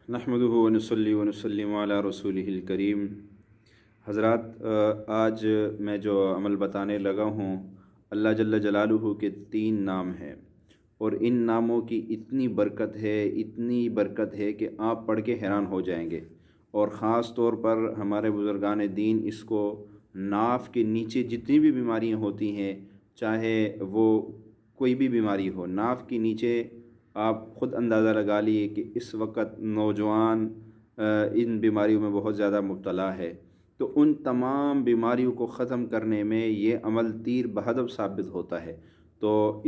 نحمدہ ونصلی ونسلم علی رسولہ الکریم۔ حضرات، آج میں جو عمل بتانے لگا ہوں، اللہ جل جلالہ کے 3 نام ہیں، اور ان ناموں کی اتنی برکت ہے کہ آپ پڑھ کے حیران ہو جائیں گے۔ اور خاص طور پر ہمارے بزرگان دین اس کو ناف کے نیچے جتنی بھی بیماریاں ہوتی ہیں، چاہے وہ کوئی بھی بیماری ہو، ناف کے نیچے آپ خود اندازہ لگا لیے کہ اس وقت نوجوان ان بیماریوں میں بہت زیادہ مبتلا ہے، تو ان تمام بیماریوں کو ختم کرنے میں یہ عمل تیر بہدف ثابت ہوتا ہے۔ تو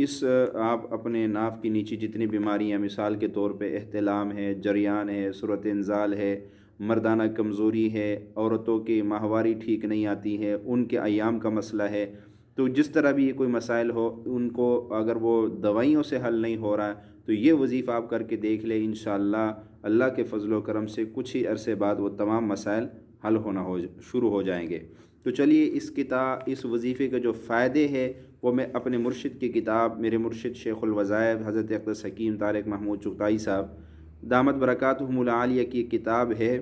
آپ اپنے ناف کے نیچے جتنی بیماریاں، مثال کے طور پہ احتلام ہے، جریان ہے، صورت انزال ہے، مردانہ کمزوری ہے، عورتوں کی ماہواری ٹھیک نہیں آتی ہے، ان کے ایام کا مسئلہ ہے، تو جس طرح بھی یہ کوئی مسائل ہو، ان کو اگر وہ دوائیوں سے حل نہیں ہو رہا ہے تو یہ وظیفہ آپ کر کے دیکھ لیں، انشاءاللہ اللہ کے فضل و کرم سے کچھ ہی عرصے بعد وہ تمام مسائل حل ہونا شروع ہو جائیں گے۔ تو چلیے اس وظیفے کے جو فائدے ہیں وہ میں اپنے مرشد کی کتاب، میرے مرشد شیخ الوظائف حضرت اقدس حکیم طارق محمود چغتائی صاحب دامت برکاتہم العالیہ کی کتاب ہے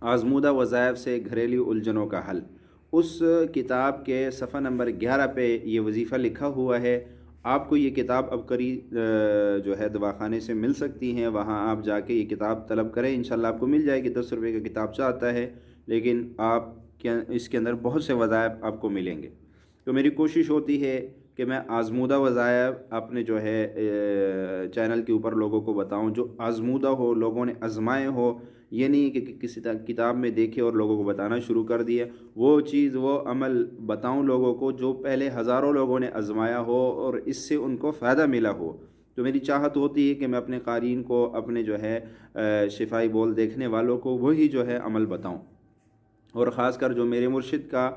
آزمودہ وظائف سے گھریلو الجھنوں کا حل، اس کتاب کے صفحہ نمبر 11 پہ یہ وظیفہ لکھا ہوا ہے۔ آپ کو یہ کتاب اب قریب جو ہے دواخانے سے مل سکتی ہیں، وہاں آپ جا کے یہ کتاب طلب کریں، انشاءاللہ آپ کو مل جائے گی۔ 10 روپے کا کتاب آتا ہے، لیکن اس کے اندر بہت سے وظائف آپ کو ملیں گے۔ تو میری کوشش ہوتی ہے کہ میں آزمودہ وظائف اپنے جو ہے چینل کے اوپر لوگوں کو بتاؤں، جو آزمودہ ہو، لوگوں نے آزمائے ہو، یہ نہیں کہ کسی کتاب میں دیکھے اور لوگوں کو بتانا شروع کر دیا، وہ عمل بتاؤں لوگوں کو جو پہلے ہزاروں لوگوں نے آزمایا ہو اور اس سے ان کو فائدہ ملا ہو۔ تو میری چاہت ہوتی ہے کہ میں اپنے قارئین کو، اپنے جو ہے شفائی بول دیکھنے والوں کو وہی جو ہے عمل بتاؤں، اور خاص کر جو میرے مرشد کا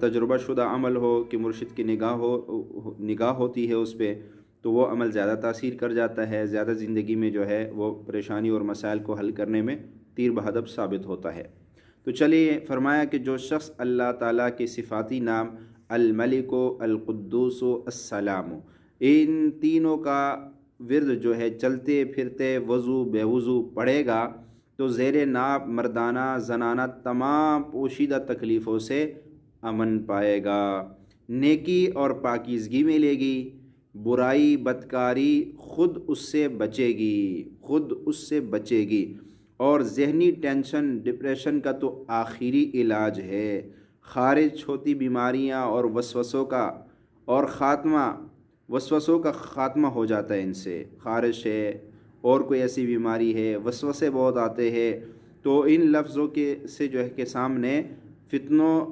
تجربہ شدہ عمل ہو، کہ مرشد کی نگاہ ہوتی ہے اس پہ، تو وہ عمل زیادہ تاثیر کر جاتا ہے، زیادہ زندگی میں جو ہے وہ پریشانی اور مسائل کو حل کرنے میں تیر بہدف ثابت ہوتا ہے۔ تو چلیے، فرمایا کہ جو شخص اللہ تعالیٰ کے صفاتی نام الملک و القدوس و السلام، ان تینوں کا ورد جو ہے چلتے پھرتے وضو بے وضو پڑھے گا تو زیر ناپ مردانہ زنانہ تمام پوشیدہ تکلیفوں سے امن پائے گا، نیکی اور پاکیزگی ملے گی، برائی بدکاری خود اس سے بچے گی، اور ذہنی ٹینشن ڈپریشن کا تو آخری علاج ہے، خارج ہوتی بیماریاں اور وسوسوں کا خاتمہ ہو جاتا ہے، ان سے خارج ہے، اور کوئی ایسی بیماری ہے، وسوسے بہت آتے ہیں، تو ان لفظوں سے جو ہے کہ سامنے فتنوں،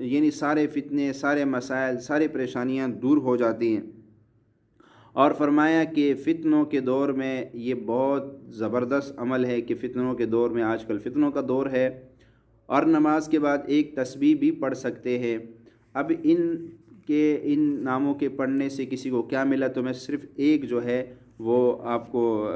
یعنی سارے فتنے، سارے مسائل، سارے پریشانیاں دور ہو جاتی ہیں۔ اور فرمایا کہ فتنوں کے دور میں یہ بہت زبردست عمل ہے، کہ فتنوں کے دور میں، آج کل فتنوں کا دور ہے، اور نماز کے بعد ایک تسبیح بھی پڑھ سکتے ہیں۔ اب ان ناموں کے پڑھنے سے کسی کو کیا ملا، تو میں صرف ایک جو ہے وہ آپ کو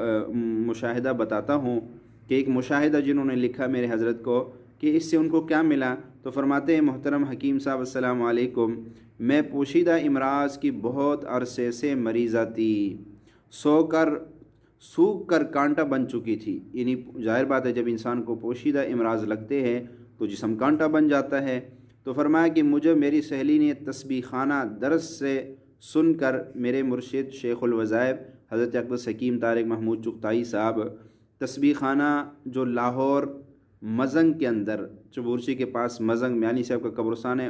مشاہدہ بتاتا ہوں، کہ ایک مشاہدہ جنہوں نے لکھا میرے حضرت کو، کہ اس سے ان کو کیا ملا۔ تو فرماتے ہیں محترم حکیم صاحب السلام علیکم، میں پوشیدہ امراض کی بہت عرصے سے مریضہ تھی، سوکھ کر کانٹا بن چکی تھی، یعنی ظاہر بات ہے جب انسان کو پوشیدہ امراض لگتے ہیں تو جسم کانٹا بن جاتا ہے۔ تو فرمایا کہ مجھے میری سہیلی نے تسبیح خانہ درس سے سن کر میرے مرشد شیخ الوظائف حضرت اقدس حکیم طارق محمود چغتائی صاحب تسبیح خانہ جو لاہور مزنگ کے اندر، چبورچی کے پاس مزنگ میانی صاحب کا قبرستان ہے،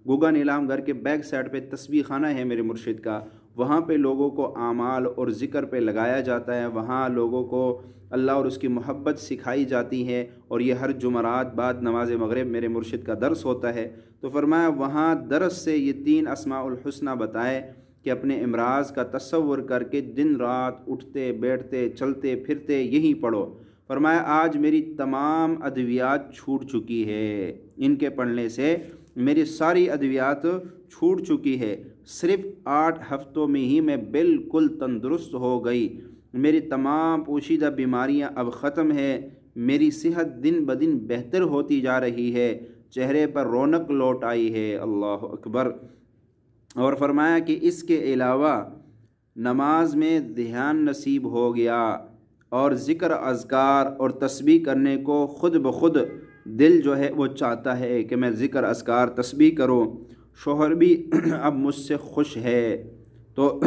گوگا نیلام گھر کے بیک سائڈ پہ تسبیح خانہ ہے میرے مرشد کا، وہاں پہ لوگوں کو اعمال اور ذکر پہ لگایا جاتا ہے، وہاں لوگوں کو اللہ اور اس کی محبت سکھائی جاتی ہے، اور یہ ہر جمعرات بعد نماز مغرب میرے مرشد کا درس ہوتا ہے۔ تو فرمایا وہاں درس سے یہ 3 اسماء الحسنہ بتائے کہ اپنے امراض کا تصور کر کے دن رات اٹھتے بیٹھتے چلتے پھرتے یہی پڑھو۔ فرمایا آج میری تمام ادویات چھوٹ چکی ہے، ان کے پڑھنے سے میری ساری ادویات چھوٹ چکی ہے، صرف 8 ہفتوں میں ہی میں بالکل تندرست ہو گئی، میری تمام پوشیدہ بیماریاں اب ختم ہے، میری صحت دن بدن بہتر ہوتی جا رہی ہے، چہرے پر رونق لوٹ آئی ہے، اللہ اکبر۔ اور فرمایا کہ اس کے علاوہ نماز میں دھیان نصیب ہو گیا، اور ذکر اذکار اور تسبیح کرنے کو خود بخود دل جو ہے وہ چاہتا ہے کہ میں ذکر اذکار تسبیح کروں، شوہر بھی اب مجھ سے خوش ہے۔ تو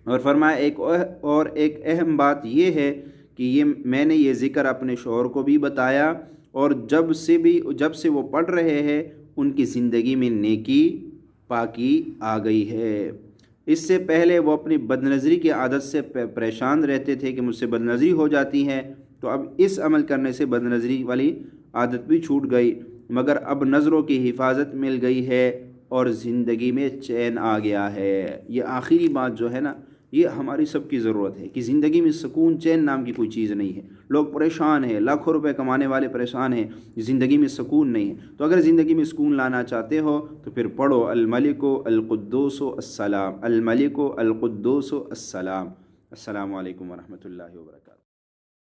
اور فرمایا ایک اہم بات یہ ہے کہ میں نے یہ ذکر اپنے شوہر کو بھی بتایا، اور جب سے وہ پڑھ رہے ہیں ان کی زندگی میں نیکی پاکی آ گئی ہے۔ اس سے پہلے وہ اپنی بد نظری کی عادت سے پریشان رہتے تھے کہ مجھ سے بد نظری ہو جاتی ہے، تو اب اس عمل کرنے سے بد نظری والی عادت بھی چھوٹ گئی، مگر اب نظروں کی حفاظت مل گئی ہے اور زندگی میں چین آ گیا ہے۔ یہ آخری بات جو ہے نا، یہ ہماری سب کی ضرورت ہے کہ زندگی میں سکون چین نام کی کوئی چیز نہیں ہے۔ لوگ پریشان ہیں، لاکھوں روپے کمانے والے پریشان ہیں، زندگی میں سکون نہیں ہے۔ تو اگر زندگی میں سکون لانا چاہتے ہو تو پھر پڑھو الملک القدوس السلام، الملک القدوس السلام۔ السلام علیکم ورحمۃ اللہ وبرکاتہ۔